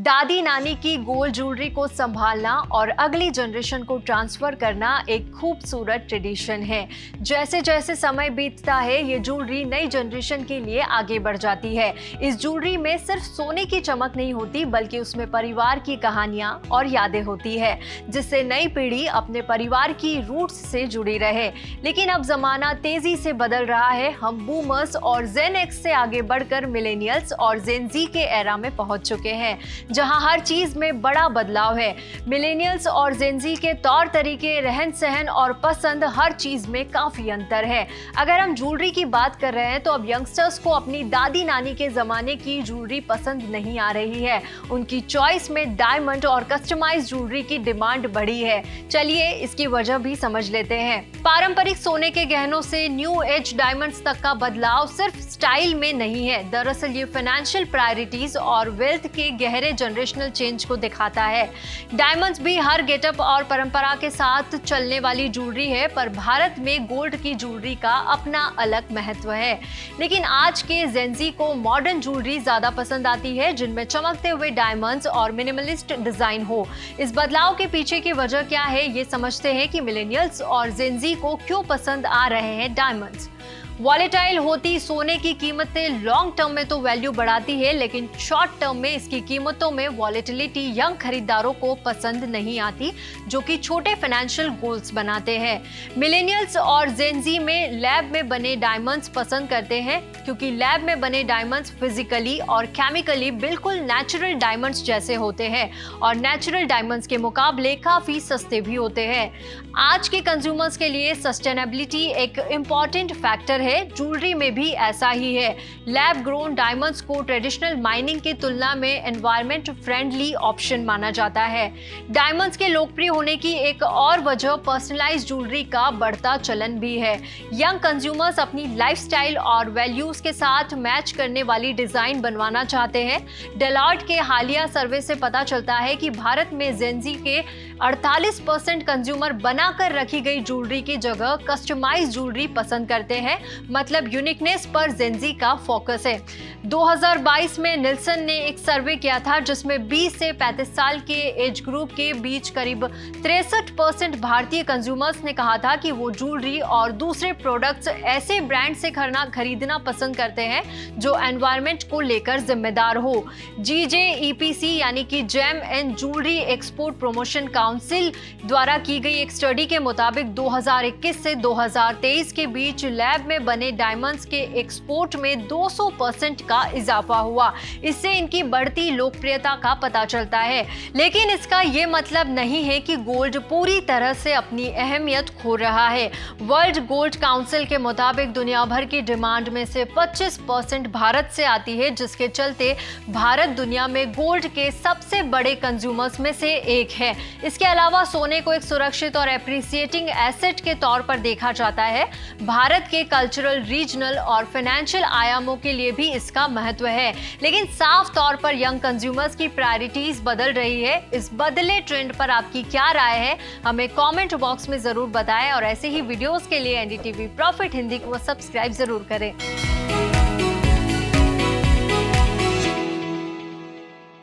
दादी नानी की गोल्ड ज्वेलरी को संभालना और अगली जनरेशन को ट्रांसफर करना एक खूबसूरत ट्रेडिशन है। जैसे जैसे समय बीतता है ये ज्वेलरी नई जनरेशन के लिए आगे बढ़ जाती है। इस ज्वेलरी में सिर्फ सोने की चमक नहीं होती बल्कि उसमें परिवार की कहानियां और यादें होती है, जिससे नई पीढ़ी अपने परिवार की रूट्स से जुड़ी रहे। लेकिन अब जमाना तेजी से बदल रहा है। हम बूमर्स और जेन एक्स से आगे बढ़कर मिलेनियल्स और जेन जी के एरा में पहुंच चुके हैं, जहां हर चीज में बड़ा बदलाव है। मिलेनियल्स और जेन जी के तौर तरीके, रहन सहन और पसंद, हर चीज में काफी अंतर है। अगर हम ज्वेलरी की बात कर रहे हैं तो अब यंगस्टर्स को अपनी दादी नानी के जमाने की ज्वेलरी पसंद नहीं आ रही है। उनकी चॉइस में डायमंड और कस्टमाइज्ड ज्वेलरी की डिमांड बढ़ी है। चलिए इसकी वजह भी समझ लेते हैं। पारंपरिक सोने के गहनों से न्यू एज डायमंड्स तक का बदलाव सिर्फ स्टाइल में नहीं है। दरअसल ये फाइनेंशियल प्रायोरिटीज और वेल्थ के गहरे जनरेशनल चेंज को दिखाता है। डायमंड्स भी हर गेटअप और परंपरा के साथ चलने वाली ज्वेलरी है, पर भारत में गोल्ड की ज्वेलरी का अपना अलग महत्व है। लेकिन आज के जेन जी को मॉडर्न ज्वेलरी ज्यादा पसंद आती है, जिनमें चमकते हुए डायमंड्स और मिनिमलिस्ट डिजाइन हो। इस बदलाव के पीछे की वजह क्या है, ये समझते हैं कि मिलेनियल्स और जेन जी को क्यों पसंद आ रहे हैं डायमंड्स। वॉलेटाइल होती सोने की कीमतें लॉन्ग टर्म में तो वैल्यू बढ़ाती है, लेकिन शॉर्ट टर्म में इसकी कीमतों में वॉलेटिलिटी यंग खरीदारों को पसंद नहीं आती, जो कि छोटे फाइनेंशियल गोल्स बनाते हैं। मिलेनियल्स और जेन जी में लैब में बने डायमंड्स पसंद करते हैं, क्योंकि लैब में बने डायमंड्स फिजिकली और केमिकली बिल्कुल नेचुरल डायमंड्स जैसे होते हैं और नेचुरल डायमंड्स के मुकाबले काफी सस्ते भी होते हैं। आज के कंज्यूमर्स के लिए सस्टेनेबिलिटी एक इम्पॉर्टेंट फैक्टर है। ज्वेलरी में भी ऐसा ही है। लैब ग्रोन डायमंड्स को ट्रेडिशनल माइनिंग की तुलना में एनवायरमेंट फ्रेंडली ऑप्शन माना जाता है। डायमंड्स के लोकप्रिय होने की एक और वजह पर्सनलाइज्ड ज्वेलरी का बढ़ता चलन भी है। यंग कंज्यूमर्स अपनी लाइफस्टाइल और वैल्यूज के साथ मैच करने वाली डिजाइन बनवाना चाहते हैं। डेलॉर्ट के हालिया सर्वे से पता चलता है कि भारत में जेन जी के 48% कंज्यूमर बनाकर रखी गई ज्वेलरी की जगह कस्टमाइज्ड ज्वेलरी पसंद करते हैं। मतलब यूनिकनेस पर जेन जी का फोकस है। 2022 में निल्सन ने एक सर्वे किया था, जिसमें 20 से 35 साल के एज ग्रुप के बीच करीब 63% भारतीय कंज्यूमर्स ने कहा था कि वो ज्वेलरी और दूसरे प्रोडक्ट्स ऐसे ब्रांड से खरीदना पसंद करते हैं जो एनवायरमेंट को लेकर जिम्मेदार हो। GJEPC यानी कि gem and jewellery export promotion council द्वारा की गई एक स्टडी के मुताबिक 2021 से 2023 के बीच लैब में बने डायमंड्स के एक्सपोर्ट में 200% का इजाफा हुआ। इससे इनकी बढ़ती लोकप्रियता का पता चलता है। लेकिन इसका ये मतलब नहीं है कि गोल्ड पूरी तरह से अपनी अहमियत खो रहा है। वर्ल्ड गोल्ड काउंसिल के मुताबिक दुनिया भर की डिमांड में से 25% भारत से आती है, जिसके चलते भारत दुनिया में गोल्ड के सबसे बड़े कंज्यूमर्स में से एक है। इसके अलावा सोने को एक सुरक्षित और एप्रिसिएटिंग एसेट के तौर पर देखा जाता है। भारत के कल्चरल, रीजनल और फाइनेंशियल आयामों के लिए भी इसका महत्व है। लेकिन साफ तौर पर यंग कंज्यूमर्स की प्रायोरिटीज बदल रही है। इस बदले ट्रेंड पर आपकी क्या राय है, हमें कमेंट बॉक्स में जरूर बताएं और ऐसे ही वीडियोस के लिए एनडीटीवी प्रॉफिट हिंदी को सब्सक्राइब जरूर करें।